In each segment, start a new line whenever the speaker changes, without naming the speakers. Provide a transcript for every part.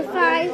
5.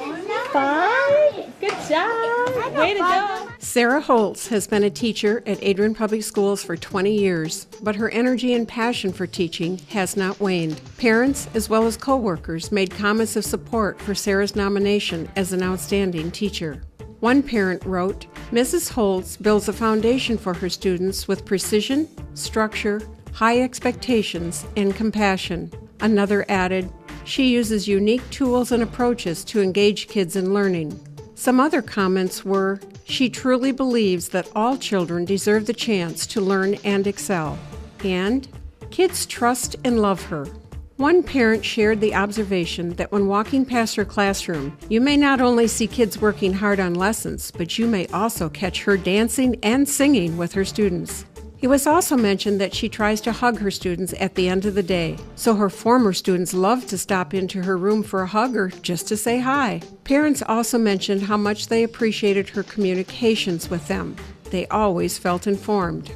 5? Good job. Way to go.
Sarah Holtz has been a teacher at Adrian Public Schools for 20 years, but her energy and passion for teaching has not waned. Parents, as well as co-workers, made comments of support for Sarah's nomination as an outstanding teacher. One parent wrote, "Mrs. Holtz builds a foundation for her students with precision, structure, high expectations, and compassion." Another added, "She uses unique tools and approaches to engage kids in learning." Some other comments were, "She truly believes that all children deserve the chance to learn and excel." And, "Kids trust and love her." One parent shared the observation that when walking past her classroom, you may not only see kids working hard on lessons, but you may also catch her dancing and singing with her students. It was also mentioned that she tries to hug her students at the end of the day, so her former students love to stop into her room for a hug or just to say hi. Parents also mentioned how much they appreciated her communications with them. They always felt informed.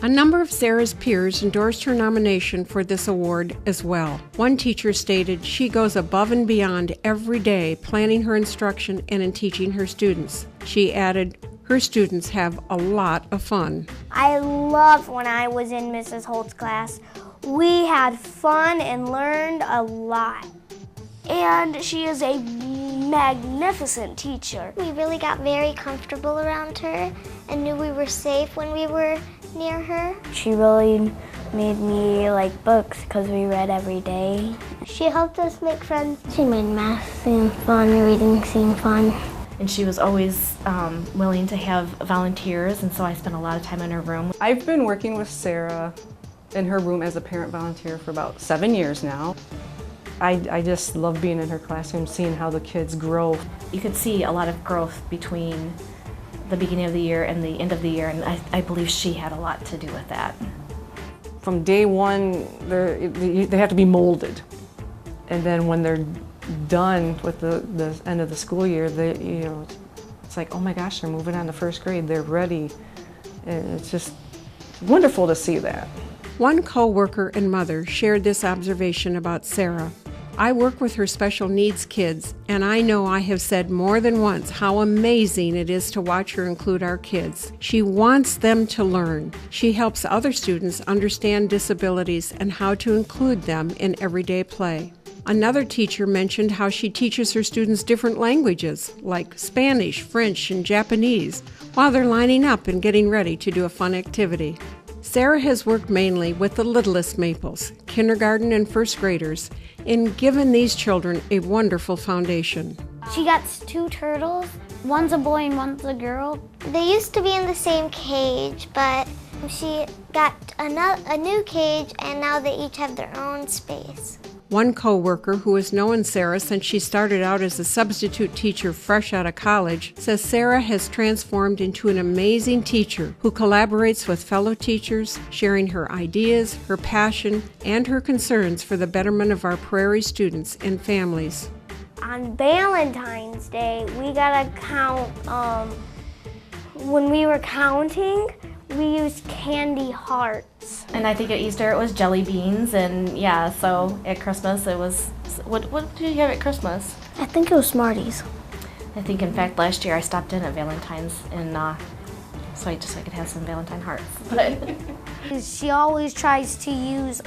A number of Sarah's peers endorsed her nomination for this award as well. One teacher stated she goes above and beyond every day planning her instruction and in teaching her students. She added, "Her students have a lot of fun."
I loved when I was in Mrs. Holt's class. We had fun and learned a lot. And she is a magnificent teacher.
We really got very comfortable around her and knew we were safe when we were near her.
She really made me like books because we read every day.
She helped us make friends. She made math seem fun, reading seem fun.
And she was always willing to have volunteers, and so I spent a lot of time in her room.
I've been working with Sarah in her room as a parent volunteer for about 7 years now. I just love being in her classroom, seeing how the kids grow.
You could see a lot of growth between the beginning of the year and the end of the year, and I believe she had a lot to do with that.
From day one, they have to be molded. And then when they're done with the end of the school year, it's like, oh my gosh, they're moving on to first grade, they're ready. And it's just wonderful to see that.
One co-worker and mother shared this observation about Sarah. "I work with her special needs kids, and I know I have said more than once how amazing it is to watch her include our kids. She wants them to learn. She helps other students understand disabilities and how to include them in everyday play." Another teacher mentioned how she teaches her students different languages, like Spanish, French, and Japanese, while they're lining up and getting ready to do a fun activity. Sarah has worked mainly with the littlest Maples, kindergarten and first graders, and given these children a wonderful foundation.
She got 2 turtles. One's a boy and one's a girl.
They used to be in the same cage, but she got a new cage, and now they each have their own space.
One co-worker who has known Sarah since she started out as a substitute teacher fresh out of college says Sarah has transformed into an amazing teacher who collaborates with fellow teachers, sharing her ideas, her passion, and her concerns for the betterment of our Prairie students and families.
On Valentine's Day, we got to count, when we were counting, we used candy hearts.
And I think at Easter it was jelly beans, and yeah, so at Christmas it was, what did you have at Christmas?
I think it was Smarties.
I think in fact last year I stopped in at Valentine's and so I could have some Valentine hearts. But
She always tries to use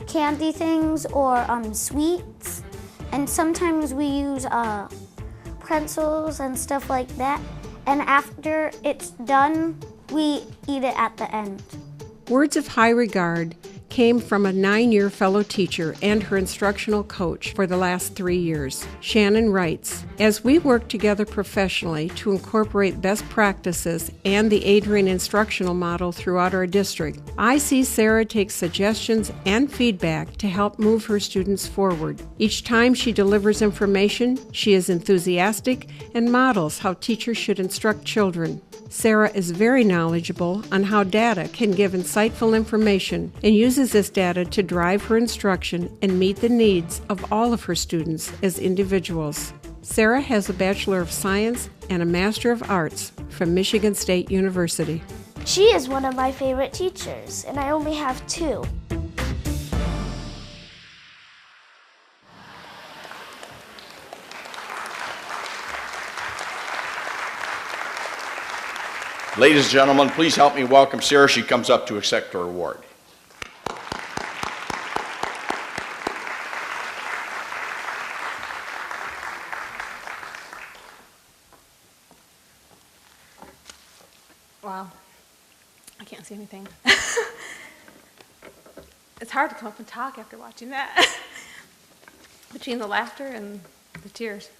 candy things or sweets, and sometimes we use pretzels and stuff like that, and after it's done, we eat it at the end.
Words of high regard came from a 9-year fellow teacher and her instructional coach for the last 3 years. Shannon writes, "As we work together professionally to incorporate best practices and the Adrian instructional model throughout our district, I see Sarah take suggestions and feedback to help move her students forward. Each time she delivers information, she is enthusiastic and models how teachers should instruct children. Sarah is very knowledgeable on how data can give insightful information and uses this data to drive her instruction and meet the needs of all of her students as individuals." Sarah has a Bachelor of Science and a Master of Arts from Michigan State University.
She is one of my favorite teachers, and I only have 2.
Ladies and gentlemen, please help me welcome Sarah. She comes up to accept her award.
Wow, I can't see anything. It's hard to come up and talk after watching that, between the laughter and the tears.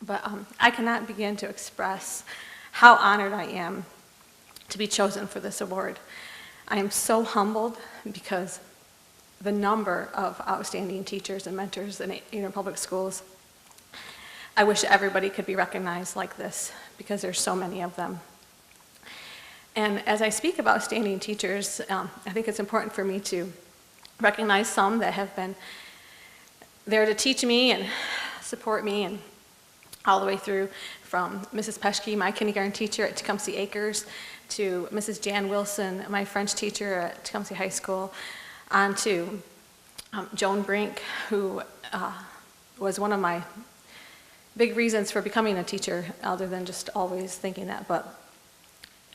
But I cannot begin to express how honored I am to be chosen for this award. I am so humbled because the number of outstanding teachers and mentors in Adrian Public Schools, I wish everybody could be recognized like this because there's so many of them. And as I speak about outstanding teachers, I think it's important for me to recognize some that have been there to teach me and support me, and all the way through from Mrs. Peschke, my kindergarten teacher at Tecumseh Acres, to Mrs. Jan Wilson, my French teacher at Tecumseh High School, on to Joan Brink, who was one of my big reasons for becoming a teacher, other than just always thinking that, but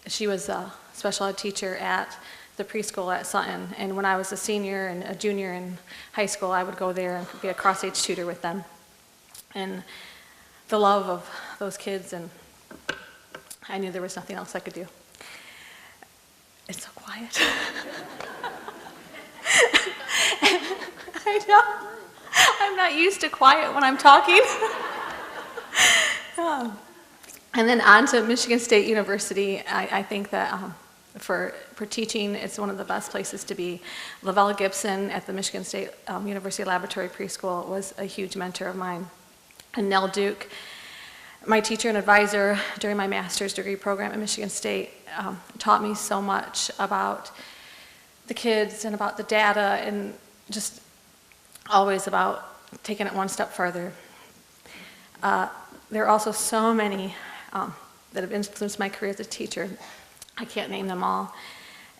she was a special ed teacher at the preschool at Sutton, and when I was a senior and a junior in high school, I would go there and be a cross-age tutor with them. And the love of those kids, and I knew there was nothing else I could do. It's so quiet. I know. I'm not used to quiet when I'm talking. And then on to Michigan State University. I think that for teaching, it's one of the best places to be. Lavelle Gibson at the Michigan State University Laboratory Preschool was a huge mentor of mine. And Nell Duke, my teacher and advisor during my master's degree program at Michigan State, taught me so much about the kids and about the data, and just always about taking it one step further. There are also so many that have influenced my career as a teacher. I can't name them all.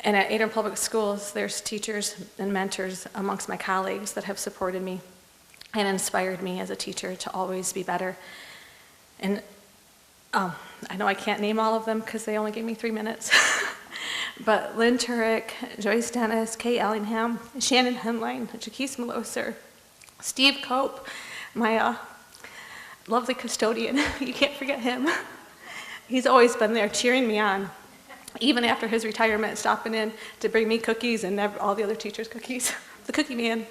And at Adrian Public Schools, there's teachers and mentors amongst my colleagues that have supported me and inspired me as a teacher to always be better. And I know I can't name all of them because they only gave me 3 minutes. But Lynn Turek, Joyce Dennis, Kay Ellingham, Shannon Henline, Jaquise Meloser, Steve Cope, my lovely custodian. You can't forget him. He's always been there cheering me on, even after his retirement, stopping in to bring me cookies and all the other teachers' cookies. The cookie man.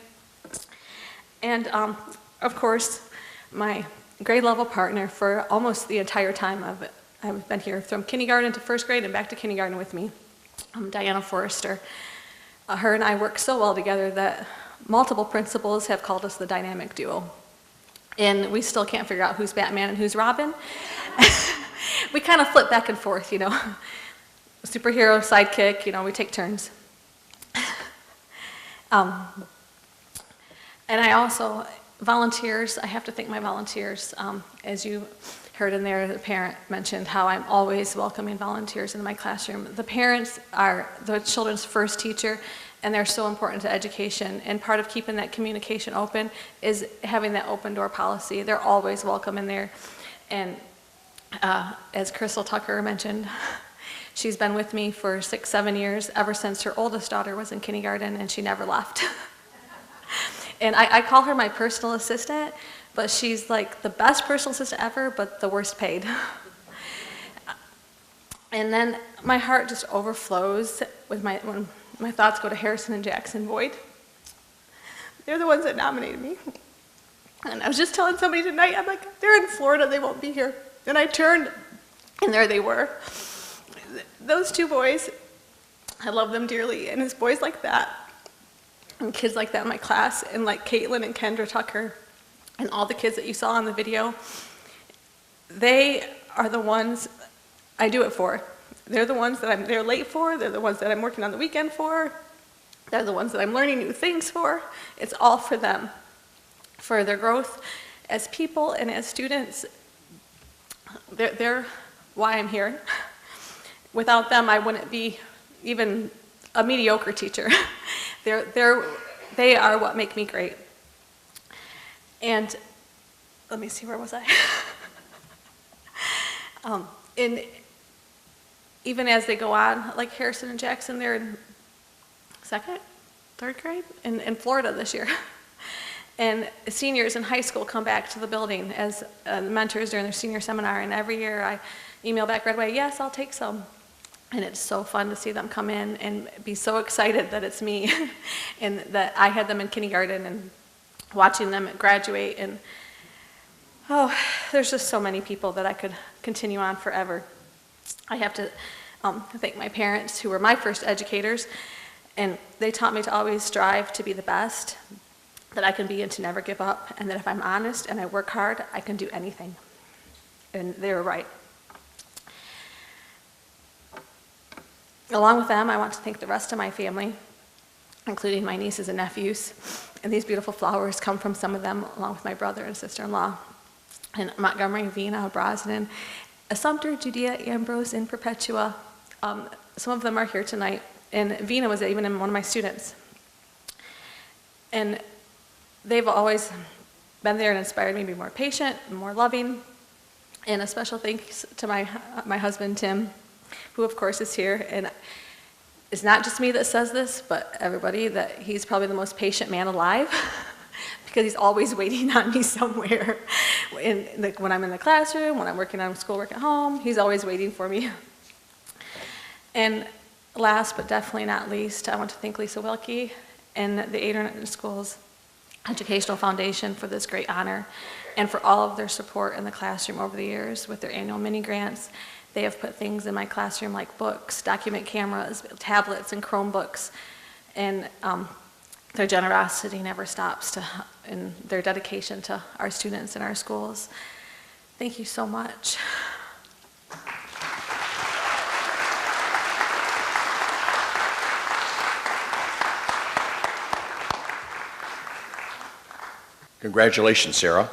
And of course, my grade level partner for almost the entire time I've been here, from kindergarten to first grade and back to kindergarten with me, Diana Forrester. Her and I work so well together that multiple principals have called us the dynamic duo. And we still can't figure out who's Batman and who's Robin. We kind of flip back and forth, you know. Superhero, sidekick, you know, we take turns. And I also, volunteers, I have to thank my volunteers. As you heard in there, the parent mentioned how I'm always welcoming volunteers in my classroom. The parents are the children's first teacher, and they're so important to education. And part of keeping that communication open is having that open door policy. They're always welcome in there. And as Crystal Tucker mentioned, she's been with me for 6, 7 years, ever since her oldest daughter was in kindergarten, and she never left. And I call her my personal assistant, but she's like the best personal assistant ever, but the worst paid. And then my heart just overflows with when my thoughts go to Harrison and Jackson Boyd. They're the ones that nominated me. And I was just telling somebody tonight, I'm like, they're in Florida, they won't be here. And I turned, and there they were. Those 2 boys, I love them dearly, and it's boys like that, and kids like that in my class, and like Caitlin and Kendra Tucker, and all the kids that you saw in the video, they are the ones I do it for. They're the ones that I'm there late for, they're the ones that I'm working on the weekend for, they're the ones that I'm learning new things for. It's all for them, for their growth as people and as students. They're why I'm here. Without them, I wouldn't be even a mediocre teacher. They are what make me great. And let me see, where was I? even as they go on, like Harrison and Jackson, they're in second, third grade in Florida this year. And seniors in high school come back to the building as mentors during their senior seminar, and every year I email back right away, yes, I'll take some. And it's so fun to see them come in and be so excited that it's me and that I had them in kindergarten and watching them graduate. And oh, there's just so many people that I could continue on forever. I have to thank my parents, who were my first educators, and they taught me to always strive to be the best that I can be and to never give up, and that if I'm honest and I work hard, I can do anything. And they were right. Along with them, I want to thank the rest of my family, including my nieces and nephews. And these beautiful flowers come from some of them, along with my brother and sister-in-law. And Montgomery, Vina, Brosnan, Assumptor, Judea, Ambrose, and Perpetua. Some of them are here tonight. And Vina was even one of my students. And they've always been there and inspired me to be more patient and more loving. And a special thanks to my husband, Tim, who of course is here. And it's not just me that says this, but everybody, that he's probably the most patient man alive because he's always waiting on me somewhere. When I'm in the classroom, when I'm working on schoolwork at home, he's always waiting for me. And last but definitely not least, I want to thank Lisa Wilkie and the Adrian Schools Educational Foundation for this great honor and for all of their support in the classroom over the years with their annual mini grants. They have put things in my classroom like books, document cameras, tablets, and Chromebooks, and their generosity never stops in their dedication to our students and our schools. Thank you so much.
Congratulations, Sarah.